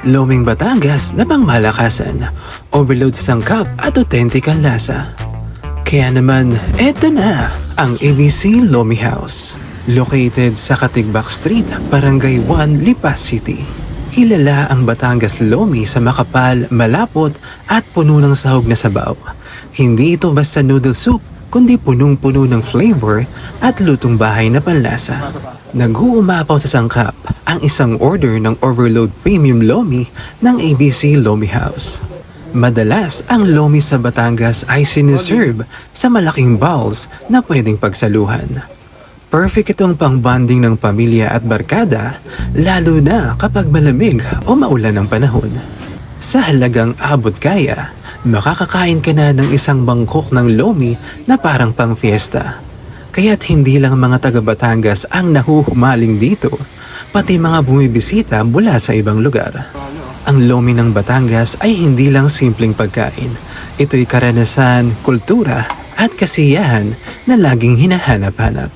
Loming Batangas na pangmalakasan, overload sa sangkap at authentic ang lasa. Kaya naman, eto na ang ABC Lomi House. Located sa Katigbak Street, Barangay 1, Lipa City. Kilala ang Batangas Lomi sa makapal, malapot at puno ng sahog na sabaw. Hindi ito basta noodle soup, kundi punong-puno ng flavor at lutong bahay na panlasa. Nag-uumapaw sa sangkap ang isang order ng Overload Premium Lomi ng ABC Lomi House. Madalas, ang lomi sa Batangas ay siniserve sa malaking bowls na pwedeng pagsaluhan. Perfect itong pang-bonding ng pamilya at barkada, lalo na kapag malamig o maulan ang panahon. Sa halagang abot kaya, makakakain ka na ng isang bangkok ng lomi na parang pang-fiesta. Kaya't hindi lang mga taga Batangas ang nahuhumaling dito, pati mga bumibisita mula sa ibang lugar. Ang lomi ng Batangas ay hindi lang simpleng pagkain. Ito'y karanasan, kultura at kasiyahan na laging hinahanap-hanap.